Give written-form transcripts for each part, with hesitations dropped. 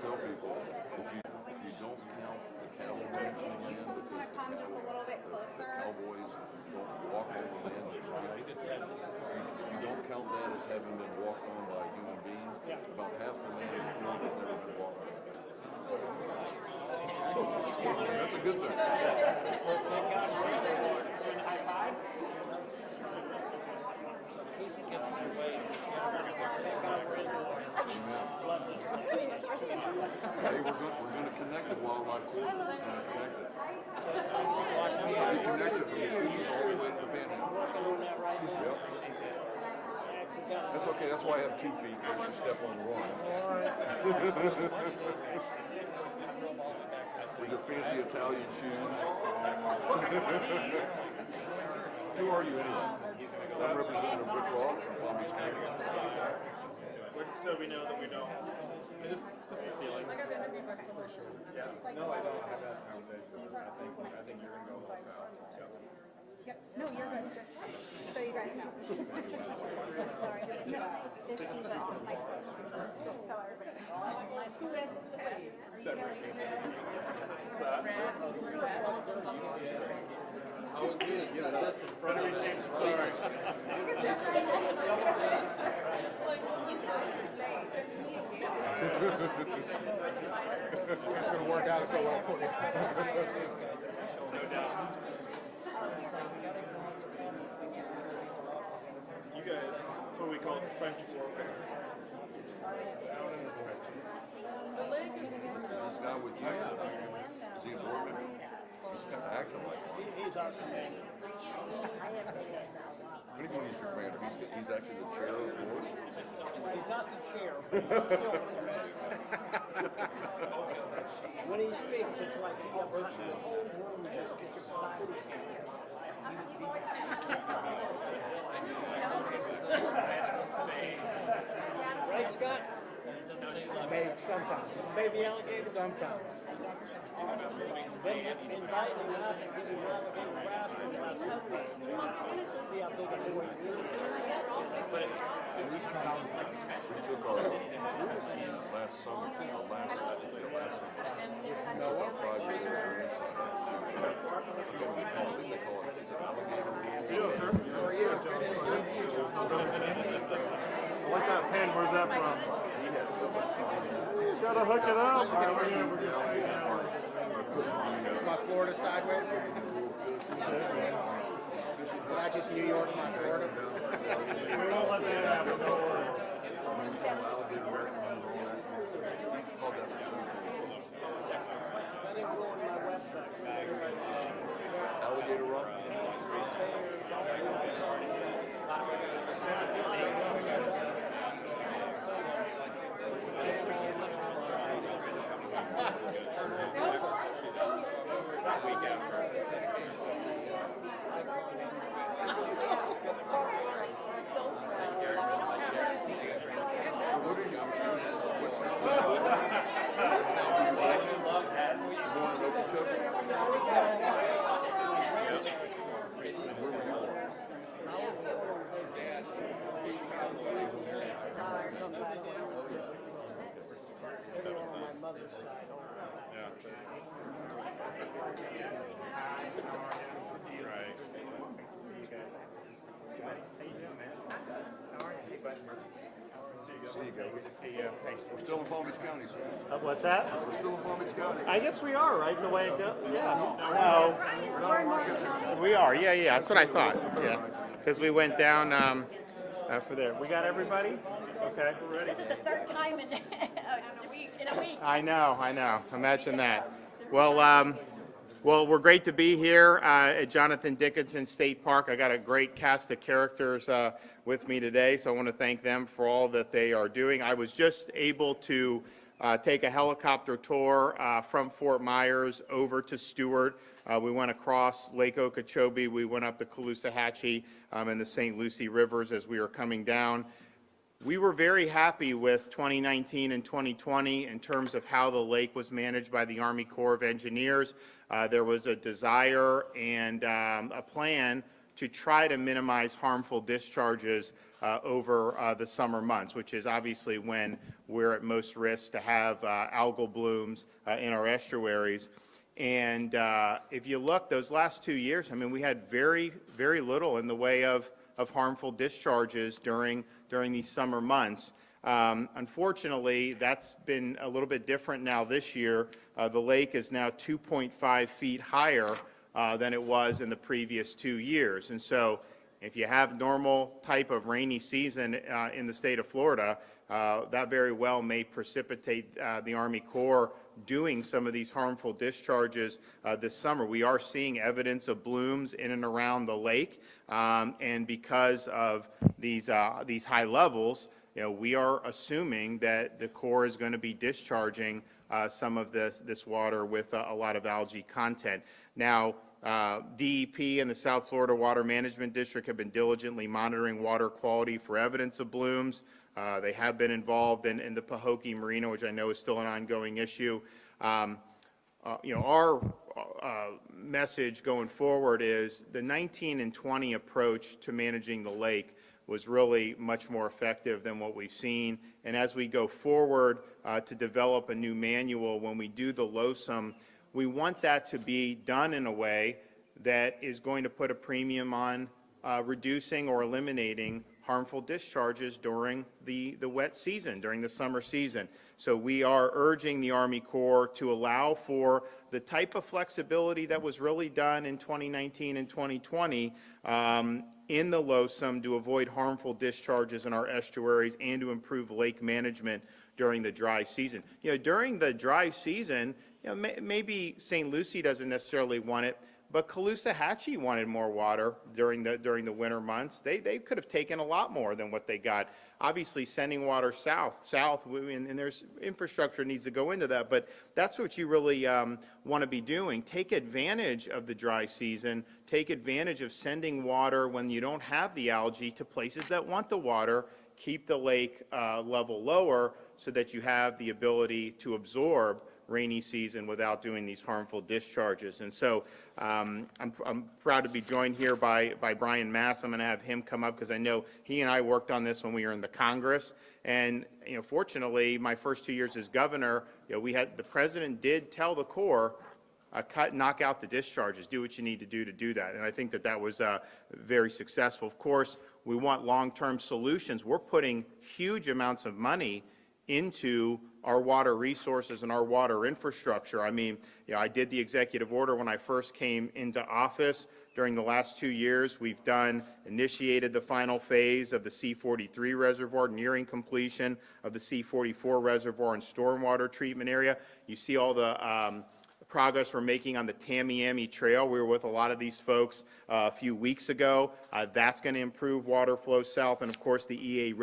tell people, if you don't count the cattle ranching land, because Come just a little bit closer. cowboys don't walk on the land they drive. If you don't count that as having been walked on by a human being, about half the land in the field has never been walked on. That's a good thing. High fives. Hey, we're going to connect the wildlife corridor. We're going to connect it. We connected from the Keys all the way to the Panhandle. Yep. That's okay. That's why I have 2 feet. Because you step on the line. With your fancy Italian shoes. Who are you anyway? I'm Representative Rick Roth from Palm Beach County. So we know that we don't. Just a feeling. I got interviewed by someone. Yeah. No, I don't have that conversation. I think you're gonna go a little south. Yep. No, you're good. Just so you guys know. Sorry. No, this is off my just so everybody It's going to work out so well for you. No doubt. You guys, that's what we call trench warfare. Down in the trenches. Is this guy with you? Is he a board member? He's kind of acting like one. He's our commander. What do you mean he's your commander? He's actually the chair of the board? He's not the chair. But he's still the commander. When he speaks, it's like the whole room just gets your city cameras. Right, Scott? Maybe sometimes. Baby alligator? Sometimes. Then invite him out and give him alligator wrap and see how big a boy he is. We took our last summer, project in our grandson. I think they call it, is it alligator? How are you? Good to see you. I like that pen. Where's that from? He had so much fun. Gotta hook it up. My Florida sideways. Did I just New York my Florida? We won't let that happen. Don't worry. Called that alligator rock. So what are you? What town do you like? You going to Okeechobee? Where were you born? See you guys. We're still in Palm Beach County, sir. What's that? We're still in Palm Beach County. I guess we are, right? The way it goes. Yeah. No. We're not in Marquette County. We are. Yeah. That's what I thought. Yeah. Because we went down for there. We got everybody? Okay. We're ready. This is the third time in a week. I know. Imagine that. Well, we're great to be here at Jonathan Dickinson State Park. I got a great cast of characters with me today, so I want to thank them for all that they are doing. I was just able to take a helicopter tour from Fort Myers over to Stewart. We went across Lake Okeechobee. We went up the Caloosahatchee and the St. Lucie rivers as we were coming down. We were very happy with 2019 and 2020 in terms of how the lake was managed by the Army Corps of Engineers. There was a desire and a plan to try to minimize harmful discharges over the summer months, which is obviously when we're at most risk to have algal blooms in our estuaries. And if you look, those last 2 years, I mean, we had very, very little in the way of harmful discharges during these summer months. Unfortunately, that's been a little bit different now this year. The lake is now 2.5 feet higher than it was in the previous 2 years. And so if you have normal type of rainy season in the state of Florida, that very well may precipitate the Army Corps doing some of these harmful discharges this summer. We are seeing evidence of blooms in and around the lake, and because of these high levels, we are assuming that the Corps is going to be discharging some of this water with a lot of algae content. Now, DEP and the South Florida Water Management District have been diligently monitoring water quality for evidence of blooms. They have been involved in the Pahokee Marina, which I know is still an ongoing issue. Our message going forward is the 19 and 20 approach to managing the lake was really much more effective than what we've seen. And as we go forward to develop a new manual, when we do the LOSUM, we want that to be done in a way that is going to put a premium on reducing or eliminating harmful discharges during the wet season, during the summer season. So we are urging the Army Corps to allow for the type of flexibility that was really done in 2019 and 2020 in the LOSUM to avoid harmful discharges in our estuaries and to improve lake management during the dry season. During the dry season, maybe St. Lucie doesn't necessarily want it, but Caloosahatchee wanted more water during the winter months. They could have taken a lot more than what they got. Obviously, sending water south, and there's infrastructure needs to go into that, but that's what you really want to be doing. Take advantage of the dry season. Take advantage of sending water when you don't have the algae to places that want the water. Keep the lake level lower so that you have the ability to absorb rainy season without doing these harmful discharges. And so I'm proud to be joined here by Brian Mass. I'm going to have him come up because I know he and I worked on this when we were in the Congress. And fortunately, my first 2 years as governor, the president did tell the Corps, knock out the discharges, do what you need to do that. And I think that was very successful. Of course, we want long-term solutions. We're putting huge amounts of money into our water resources and our water infrastructure. I mean, I did the executive order when I first came into office. During the last 2 years, we've initiated the final phase of the C-43 reservoir, nearing completion of the C-44 reservoir and stormwater treatment area. You see all the progress we're making on the Tamiami Trail. We were with a lot of these folks a few weeks ago. That's going to improve water flow south. And of course, the EAA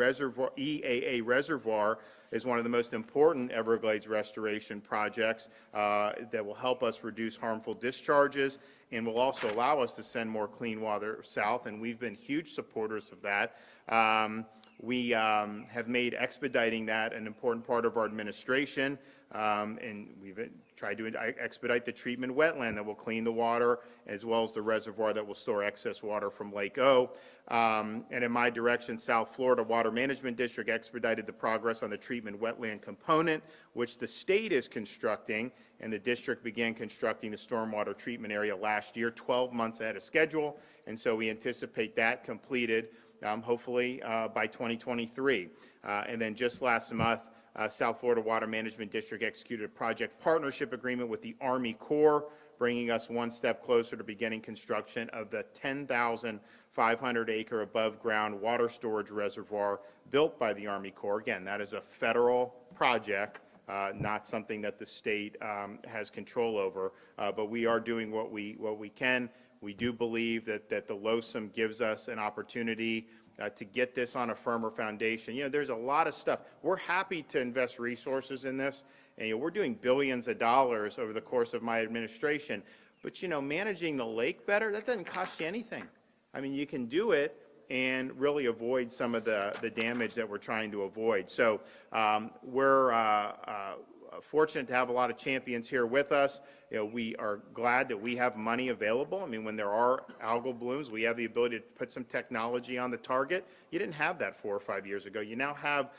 reservoir is one of the most important Everglades restoration projects that will help us reduce harmful discharges and will also allow us to send more clean water south, and we've been huge supporters of that. We have made expediting that an important part of our administration, and we've tried to expedite the treatment wetland that will clean the water, as well as the reservoir that will store excess water from Lake O. And in my direction, South Florida Water Management District expedited the progress on the treatment wetland component, which the state is constructing, and the district began constructing the stormwater treatment area last year, 12 months ahead of schedule, and so we anticipate that completed hopefully by 2023. And then just last month, South Florida Water Management District executed a project partnership agreement with the Army Corps, bringing us one step closer to beginning construction of the 10,500-acre above-ground water storage reservoir built by the Army Corps. Again, that is a federal project, not something that the state has control over, but we are doing what we can. We do believe that the LOSUM gives us an opportunity to get this on a firmer foundation. There's a lot of stuff. We're happy to invest resources in this, and we're doing billions of dollars over the course of my administration. But managing the lake better, that doesn't cost you anything. I mean, you can do it and really avoid some of the damage that we're trying to avoid. So we're fortunate to have a lot of champions here with us. We are glad that we have money available. I mean, when there are algal blooms, we have the ability to put some technology on the target. You didn't have that 4 or 5 years ago. You now have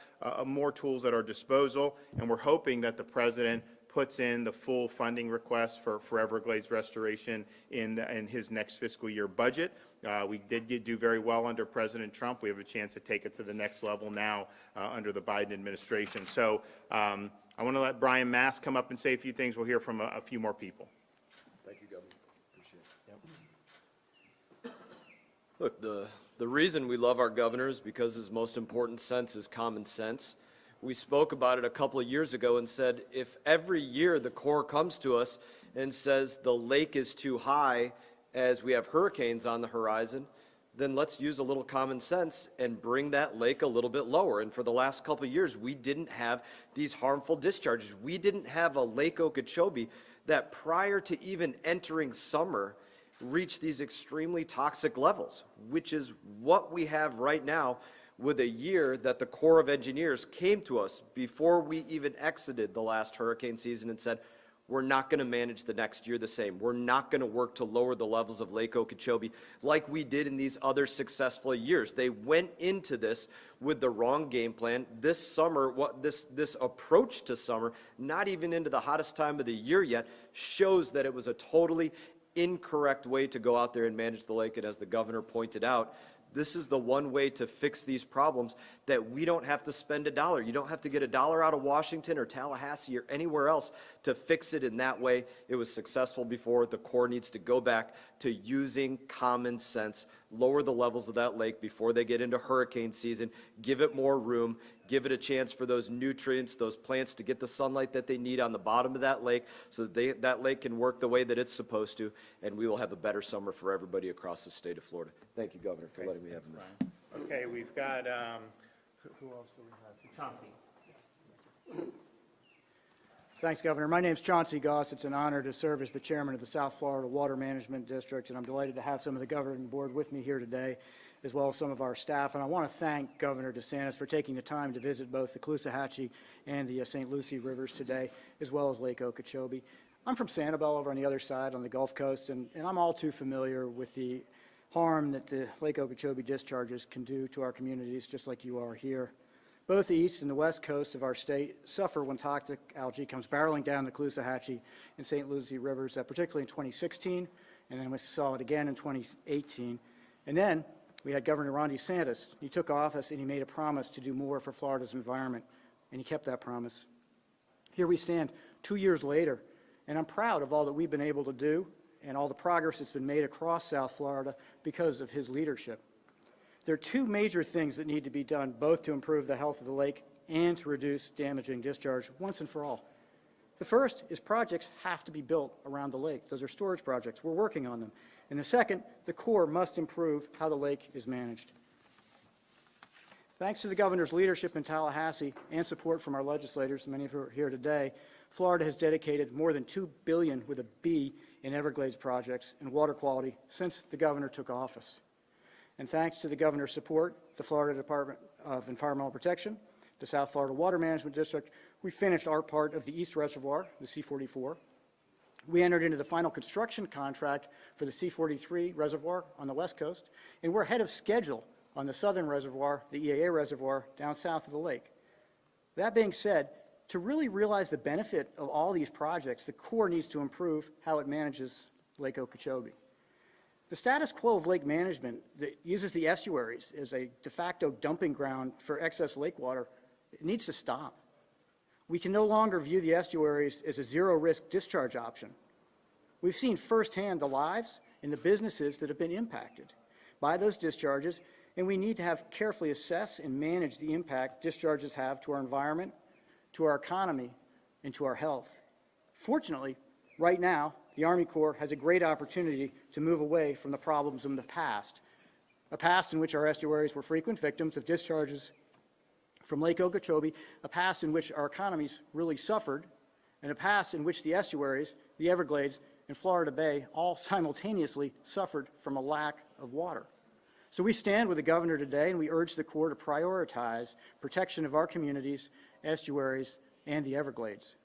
more tools at our disposal, and we're hoping that the President puts in the full funding request for Everglades restoration in his next fiscal year budget. We did do very well under President Trump. We have a chance to take it to the next level now under the Biden administration. So I want to let Brian Mast come up and say a few things. We'll hear from a few more people. Thank you, Governor. Appreciate it. Look, the reason we love our governor is because his most important sense is common sense. We spoke about it a couple of years ago and said, if every year the Corps comes to us and says the lake is too high as we have hurricanes on the horizon, then let's use a little common sense and bring that lake a little bit lower. And for the last couple of years, we didn't have these harmful discharges. We didn't have a Lake Okeechobee that prior to even entering summer reached these extremely toxic levels, which is what we have right now with a year that the Corps of Engineers came to us before we even exited the last hurricane season and said, we're not going to manage the next year the same. We're not going to work to lower the levels of Lake Okeechobee like we did in these other successful years. They went into this with the wrong game plan. This summer, this approach to summer, not even into the hottest time of the year yet, shows that it was a totally incorrect way to go out there and manage the lake. And as the governor pointed out, this is the one way to fix these problems that we don't have to spend a dollar. You don't have to get a dollar out of Washington or Tallahassee or anywhere else to fix it in that way. It was successful before. The Corps needs to go back to using common sense, lower the levels of that lake before they get into hurricane season, give it more room, give it a chance for those nutrients, those plants to get the sunlight that they need on the bottom of that lake so that that lake can work the way that it's supposed to, and we will have a better summer for everybody across the state of Florida. Thank you, Governor, for letting me have him. Okay, we've got, who else do we have? Chauncey. Thanks, Governor. My name's Chauncey Goss. It's an honor to serve as the chairman of the South Florida Water Management District, and I'm delighted to have some of the governing board with me here today, as well as some of our staff. And I want to thank Governor DeSantis for taking the time to visit both the Caloosahatchee and the St. Lucie rivers today, as well as Lake Okeechobee. I'm from Sanibel over on the other side on the Gulf Coast, and I'm all too familiar with the harm that the Lake Okeechobee discharges can do to our communities, just like you are here. Both the east and the west coast of our state suffer when toxic algae comes barreling down the Caloosahatchee and St. Lucie rivers, particularly in 2016, and then we saw it again in 2018. And then we had Governor Ron DeSantis. He took office and he made a promise to do more for Florida's environment, and he kept that promise. Here we stand 2 years later, and I'm proud of all that we've been able to do and all the progress that's been made across South Florida because of his leadership. There are two major things that need to be done, both to improve the health of the lake and to reduce damaging discharge once and for all. The first is projects have to be built around the lake. Those are storage projects. We're working on them. And the second, the Corps must improve how the lake is managed. Thanks to the governor's leadership in Tallahassee and support from our legislators, many of who are here today, Florida has dedicated more than $2 billion with a B in Everglades projects and water quality since the governor took office. And thanks to the governor's support, the Florida Department of Environmental Protection, the South Florida Water Management District, we finished our part of the East Reservoir, the C-44. We entered into the final construction contract for the C-43 reservoir on the west coast, and we're ahead of schedule on the southern reservoir, the EAA reservoir, down south of the lake. That being said, to really realize the benefit of all these projects, the Corps needs to improve how it manages Lake Okeechobee. The status quo of lake management that uses the estuaries as a de facto dumping ground for excess lake water, it needs to stop. We can no longer view the estuaries as a zero-risk discharge option. We've seen firsthand the lives and the businesses that have been impacted by those discharges, and we need to have carefully assess and manage the impact discharges have to our environment, to our economy, and to our health. Fortunately, right now, the Army Corps has a great opportunity to move away from the problems in the past, a past in which our estuaries were frequent victims of discharges from Lake Okeechobee, a past in which our economies really suffered, and a past in which the estuaries, the Everglades, and Florida Bay all simultaneously suffered from a lack of water. So we stand with the governor today, and we urge the Corps to prioritize protection of our communities, estuaries, and the Everglades.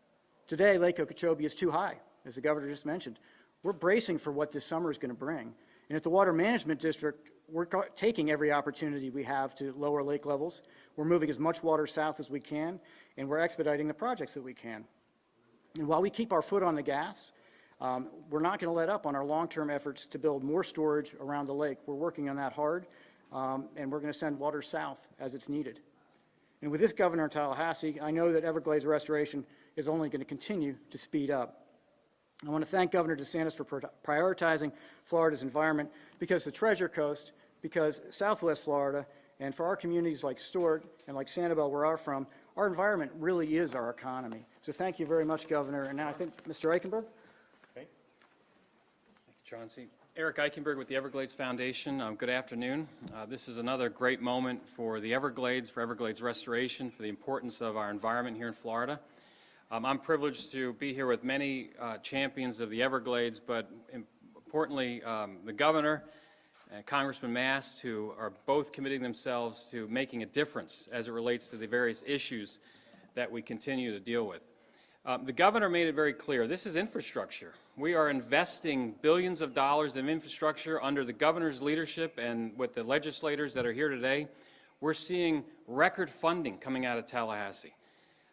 Today, Lake Okeechobee is too high, as the governor just mentioned. We're bracing for what this summer is going to bring. And at the Water Management District, we're taking every opportunity we have to lower lake levels. We're moving as much water south as we can, and we're expediting the projects that we can. And while we keep our foot on the gas, we're not going to let up on our long-term efforts to build more storage around the lake. We're working on that hard, and we're going to send water south as it's needed. And with this governor in Tallahassee, I know that Everglades restoration is only going to continue to speed up. I want to thank Governor DeSantis for prioritizing Florida's environment, because the Treasure Coast, because Southwest Florida, and for our communities like Stuart and like Sanibel, where I'm from, our environment really is our economy. So thank you very much, Governor. And now I think Mr. Eichenberg. Okay. Thank you, Chauncey. Eric Eichenberg with the Everglades Foundation. Good afternoon. This is another great moment for the Everglades, for Everglades restoration, for the importance of our environment here in Florida. I'm privileged to be here with many champions of the Everglades, but importantly, the governor and Congressman Mast, who are both committing themselves to making a difference as it relates to the various issues that we continue to deal with. The governor made it very clear, this is infrastructure. We are investing billions of dollars in infrastructure under the governor's leadership, and with the legislators that are here today, we're seeing record funding coming out of Tallahassee.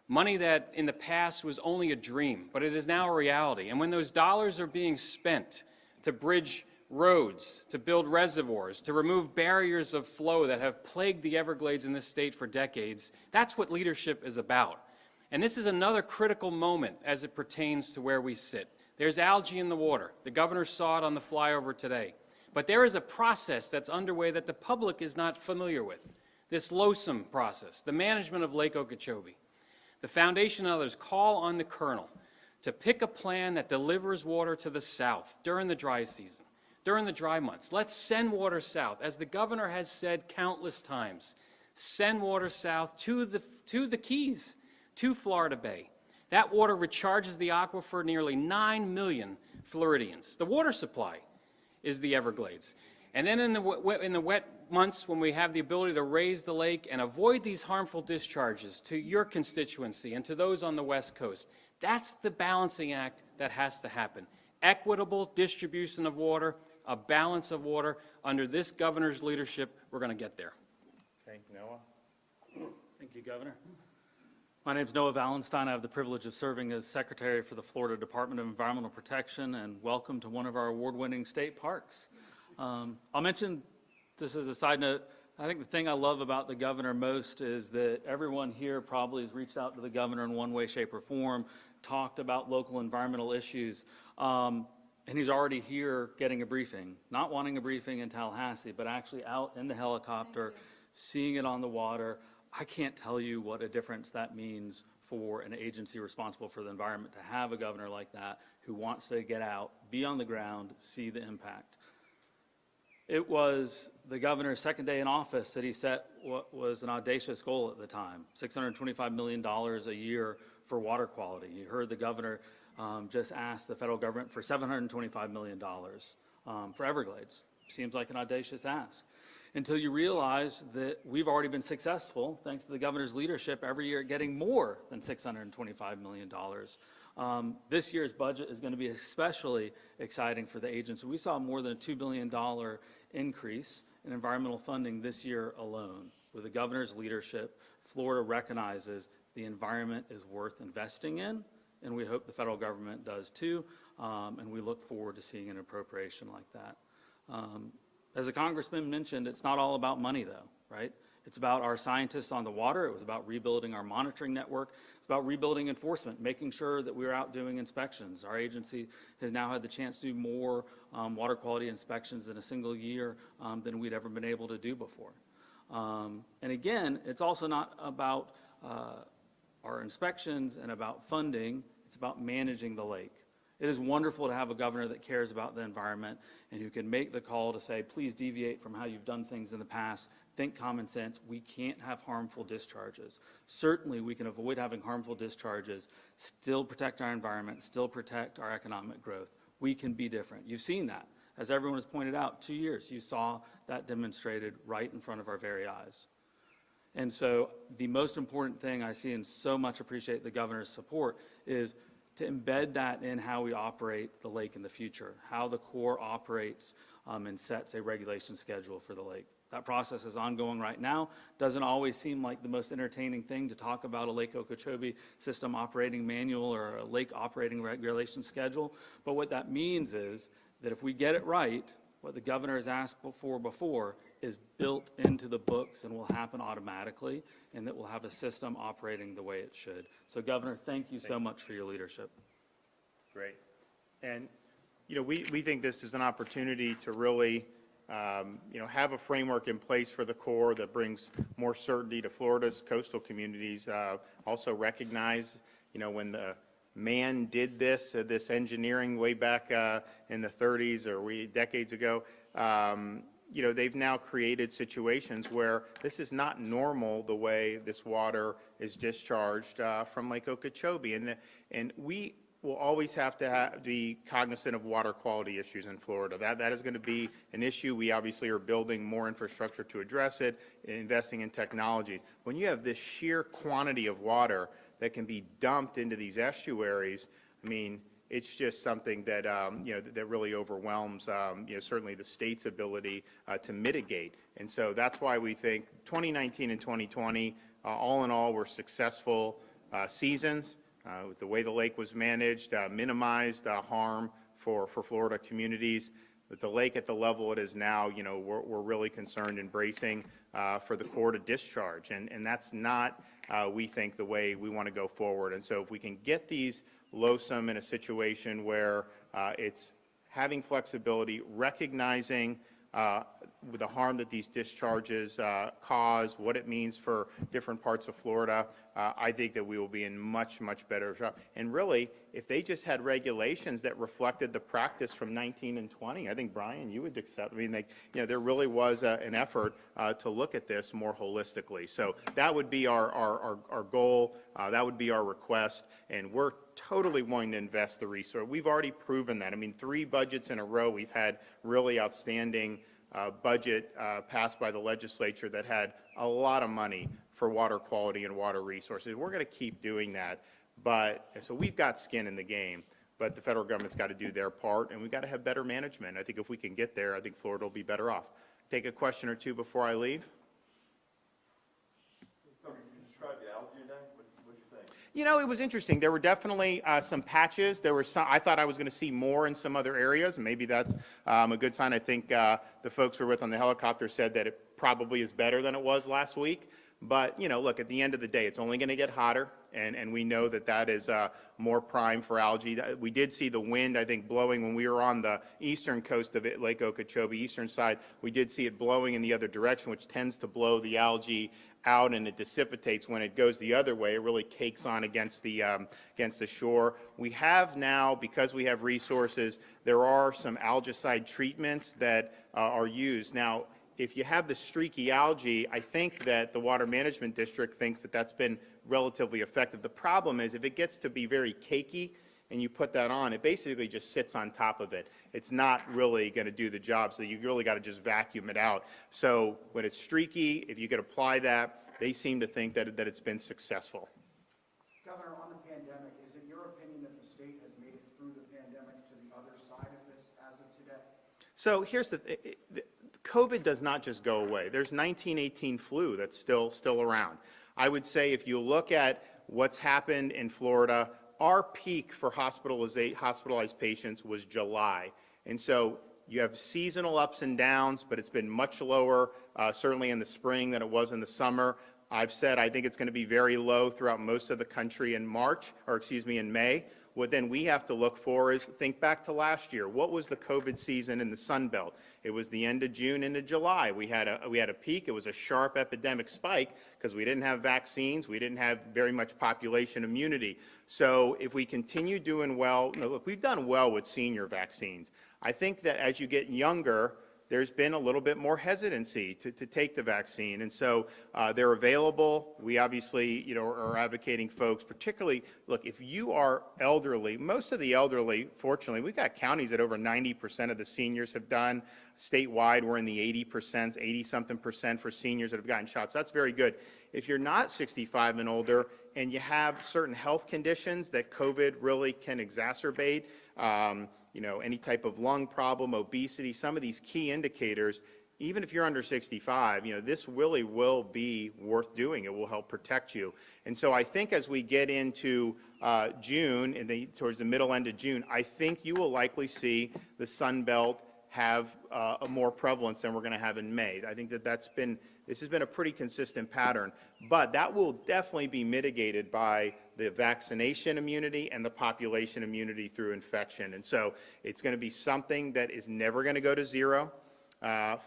Money that in the past was only a dream, but it is now a reality. And when those dollars are being spent to bridge roads, to build reservoirs, to remove barriers of flow that have plagued the Everglades in this state for decades, that's what leadership is about. And this is another critical moment as it pertains to where we sit. There's algae in the water. The governor saw it on the flyover today. But there is a process that's underway that the public is not familiar with, this LOSOM process, the management of Lake Okeechobee. The foundation and others call on the colonel to pick a plan that delivers water to the south during the dry season, during the dry months. Let's send water south. As the governor has said countless times, send water south to the Keys, to Florida Bay. That water recharges the aquifer, nearly 9 million Floridians. The water supply is the Everglades. And then in the wet months, when we have the ability to raise the lake and avoid these harmful discharges to your constituency and to those on the West Coast, that's the balancing act that has to happen. Equitable distribution of water, a balance of water. Under this governor's leadership, we're going to get there. Okay, Noah. Thank you, Governor. My name is Noah Valenstein. I have the privilege of serving as Secretary for the Florida Department of Environmental Protection, and welcome to one of our award-winning state parks. I'll mention this as a side note. I think the thing I love about the governor most is that everyone here probably has reached out to the governor in one way, shape, or form, talked about local environmental issues, and he's already here getting a briefing, not wanting a briefing in Tallahassee, but actually out in the helicopter, seeing it on the water. I can't tell you what a difference that means for an agency responsible for the environment to have a governor like that who wants to get out, be on the ground, see the impact. It was the governor's second day in office that he set what was an audacious goal at the time, $625 million a year for water quality. You heard the governor just ask the federal government for $725 million for Everglades. Seems like an audacious ask. Until you realize that we've already been successful, thanks to the governor's leadership, every year getting more than $625 million. This year's budget is going to be especially exciting for the agency. We saw more than a $2 billion increase in environmental funding this year alone. With the governor's leadership, Florida recognizes the environment is worth investing in, and we hope the federal government does too, and we look forward to seeing an appropriation like that. As the congressman mentioned, it's not all about money though, right? It's about our scientists on the water. It was about rebuilding our monitoring network. It's about rebuilding enforcement, making sure that we're out doing inspections. Our agency has now had the chance to do more water quality inspections in a single year than we'd ever been able to do before. And again, it's also not about our inspections and about funding. It's about managing the lake. It is wonderful to have a governor that cares about the environment and who can make the call to say, please deviate from how you've done things in the past. Think common sense. We can't have harmful discharges. Certainly, we can avoid having harmful discharges, still protect our environment, still protect our economic growth. We can be different. You've seen that. As everyone has pointed out, 2 years, you saw that demonstrated right in front of our very eyes. And so the most important thing I see and so much appreciate the governor's support is to embed that in how we operate the lake in the future, how the Corps operates and sets a regulation schedule for the lake. That process is ongoing right now. Doesn't always seem like the most entertaining thing to talk about a Lake Okeechobee system operating manual or a lake operating regulation schedule. But what that means is that if we get it right, what the governor has asked for before is built into the books and will happen automatically, and that we'll have a system operating the way it should. So Governor, thank you so much for your leadership. Great. And, you know, we think this is an opportunity to really you know, have a framework in place for the Corps that brings more certainty to Florida's coastal communities. Also recognize, you know, when the man did this engineering way back in the 30s or decades ago, you know, they've now created situations where this is not normal the way this water is discharged from Lake Okeechobee. And we will always have to be cognizant of water quality issues in Florida. That is going to be an issue. We obviously are building more infrastructure to address it, investing in technology. When you have this sheer quantity of water that can be dumped into these estuaries, I mean, it's just something that, you know, that really overwhelms, you know, certainly the state's ability to mitigate. And so that's why we think 2019 and 2020, all in all, were successful seasons. With the way the lake was managed, minimized harm for Florida communities. With the lake at the level it is now, you know, we're really concerned and bracing for the Corps to discharge. And that's not, we think, the way we want to go forward. And so if we can get these LOSUM in a situation where it's having flexibility, recognizing the harm that these discharges cause, what it means for different parts of Florida, I think that we will be in much, much better shape. And really, if they just had regulations that reflected the practice from 19 and 20, I think, Brian, you would accept. I mean, you know, there really was an effort to look at this more holistically. So that would be our goal. That would be our request. And we're totally willing to invest the resource. We've already proven that. I mean, 3 budgets in a row, we've had really outstanding budget passed by the legislature that had a lot of money for water quality and water resources. We're going to keep doing that. But so we've got skin in the game, but the federal government's got to do their part, and we've got to have better management. I think if we can get there, I think Florida will be better off. Take a question or two before I leave. Can you describe the algae today? What do you think? You know, it was interesting. There were definitely some patches. There were some, I thought I was going to see more in some other areas. Maybe that's a good sign. I think the folks we were with on the helicopter said that it probably is better than it was last week. But, you know, look, at the end of the day, it's only going to get hotter, and we know that that is more prime for algae. We did see the wind, I think, blowing when we were on the eastern coast of Lake Okeechobee, eastern side. We did see it blowing in the other direction, which tends to blow the algae out, and it dissipates. When it goes the other way, it really cakes on against the shore. We have now, because we have resources, there are some algicide treatments that are used. Now, if you have the streaky algae, I think that the Water Management District thinks that that's been relatively effective. The problem is if it gets to be very cakey and you put that on, it basically just sits on top of it. It's not really going to do the job, so you really got to just vacuum it out. So when it's streaky, if you could apply that, they seem to think that it's been successful. Governor, on the pandemic, is it your opinion that the state has made it through the pandemic to the other side of this as of today? So here's the COVID does not just go away. There's 1918 flu that's still around. I would say if you look at what's happened in Florida, our peak for hospitalized patients was July. And so you have seasonal ups and downs, but it's been much lower, certainly in the spring than it was in the summer. I've said I think it's going to be very low throughout most of the country in in May. What then we have to look for is think back to last year. What was the COVID season in the Sun Belt? It was the end of June into July. We had a peak. It was a sharp epidemic spike because we didn't have vaccines. We didn't have very much population immunity. So if we continue doing well, look, we've done well with senior vaccines. I think that as you get younger, there's been a little bit more hesitancy to take the vaccine. And so they're available. We obviously, you know, are advocating folks, particularly, look, if you are elderly, most of the elderly, fortunately, we've got counties that over 90% of the seniors have done. Statewide, we're in the 80%, 80-something% for seniors that have gotten shots. That's very good. If you're not 65 and older, and you have certain health conditions that COVID really can exacerbate, you know, any type of lung problem, obesity, some of these key indicators, even if you're under 65, you know, this really will be worth doing. It will help protect you. And so I think as we get into June, and towards the middle end of June, I think you will likely see the Sun Belt have a more prevalence than we're going to have in May. I think that this has been a pretty consistent pattern, but that will definitely be mitigated by the vaccination immunity and the population immunity through infection. And so it's going to be something that is never going to go to zero.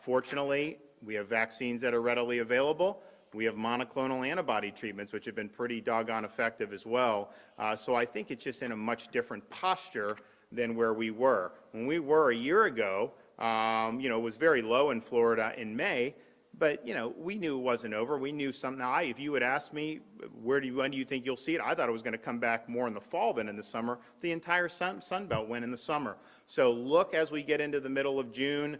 Fortunately, we have vaccines that are readily available. We have monoclonal antibody treatments, which have been pretty doggone effective as well. So I think it's just in a much different posture than where we were. When we were a year ago, you know, it was very low in Florida in May, but, you know, we knew it wasn't over. We knew something. Now, if you had asked me, when do you think you'll see it? I thought it was going to come back more in the fall than in the summer. The entire Sun Belt went in the summer. So look as we get into the middle of June,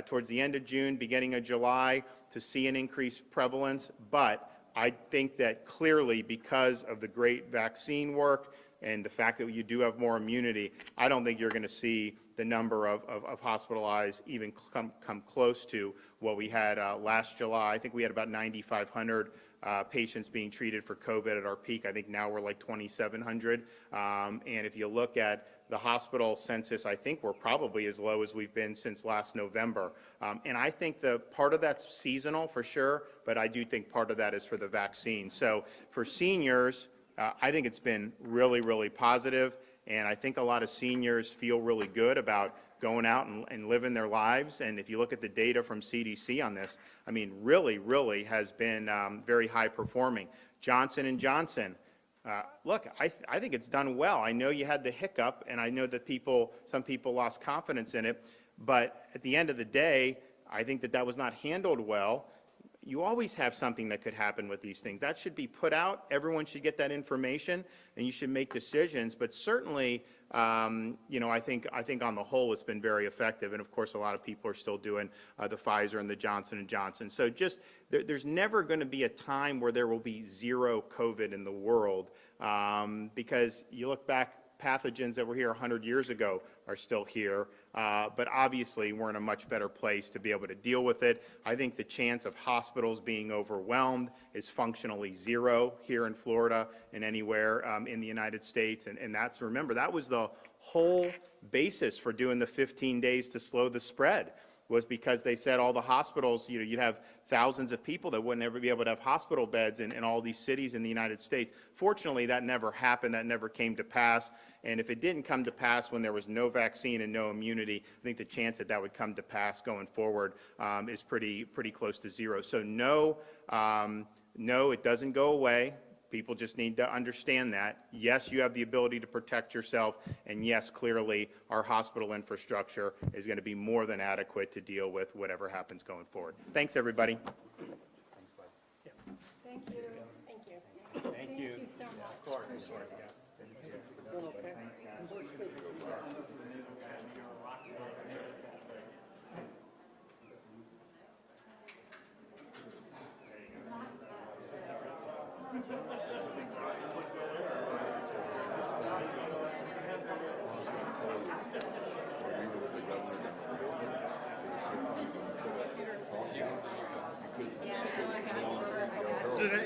towards the end of June, beginning of July, to see an increased prevalence. But I think that clearly, because of the great vaccine work and the fact that you do have more immunity, I don't think you're going to see the number of hospitalized even come close to what we had last July. I think we had about 9,500 patients being treated for COVID at our peak. I think now we're like 2,700. And if you look at the hospital census, I think we're probably as low as we've been since last November. And I think the part of that's seasonal for sure, but I do think part of that is for the vaccine. So for seniors, I think it's been really, really positive, and I think a lot of seniors feel really good about going out and living their lives. And if you look at the data from CDC on this, I mean, really has been very high performing. Johnson & Johnson, look, I think it's done well. I know you had the hiccup, and I know that some people lost confidence in it, but at the end of the day, I think that was not handled well. You always have something that could happen with these things. That should be put out. Everyone should get that information, and you should make decisions. But certainly, you know, I think on the whole, it's been very effective. And of course, a lot of people are still doing the Pfizer and the Johnson & Johnson. So just there's never going to be a time where there will be zero COVID in the world, because you look back. Pathogens that were here 100 years ago are still here, but obviously we're in a much better place to be able to deal with it. I think the chance of hospitals being overwhelmed is functionally zero here in Florida and anywhere in the United States, and that's, remember, that was the whole basis for doing the 15 days to slow the spread, was because they said all the hospitals, you know, you'd have thousands of people that wouldn't ever be able to have hospital beds in all these cities in the United States. Fortunately, that never happened. That never came to pass. And if it didn't come to pass when there was no vaccine and no immunity, I think the chance that would come to pass going forward is pretty close to zero. So no, it doesn't go away. People just need to understand that. Yes, you have the ability to protect yourself, and yes, clearly, our hospital infrastructure is going to be more than adequate to deal with whatever happens going forward. Thanks, everybody. Thank you. Thank you. Thank you. Thank you so much. Appreciate it. Doing okay?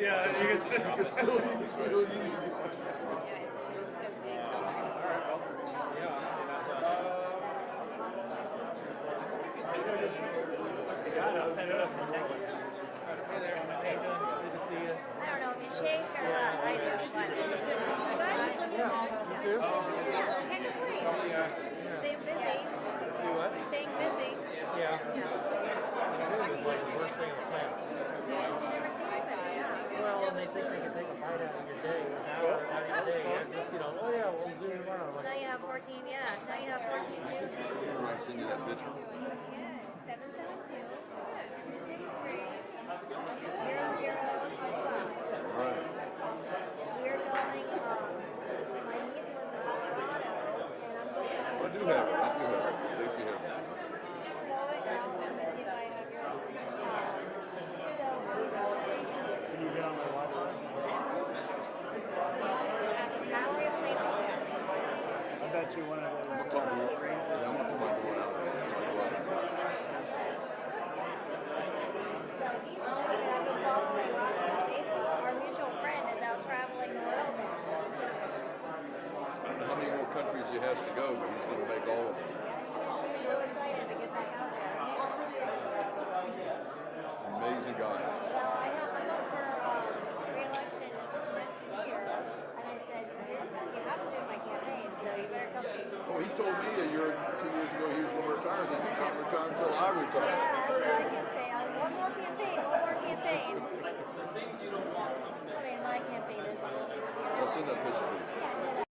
Yeah, you can still Yeah, it's so big. I don't know if you shake or what. I do, but You too? yeah, can't complain. Staying busy. Staying busy. Yeah. It's like the worst thing on the planet. Yeah, 'cause you never see anybody. Yeah. Well, and they think they can take a bite out of your day, an hour out of your day, and just, you know, oh yeah, we'll zoom tomorrow. Now you have 14. Yeah. Now you have 14 too. You want to send you that picture? Yeah. 772-263-0025. All right. We're going. My niece lives in Colorado, and I'm going. I do have it. Stacy has it. Let me see if I have yours. So I'm going. Can you get on my Wi-Fi? get you one of those. I'm gonna talk to my boy out. So he's I've been following Rocky on Facebook. Our mutual friend is out traveling the world now. I don't know how many more countries he has to go, but he's gonna make all of them. He's so excited to get back out there. Amazing guy. Well, I'm up for re-election next year, and I said, you have to do my campaign, so you better come. Oh, he told me 2 years ago he was gonna retire. He said, you can't retire until I retire. Yeah, that's what I kept saying. One more campaign, one more campaign. I mean, my campaign is a little easier. I'll send that picture, please.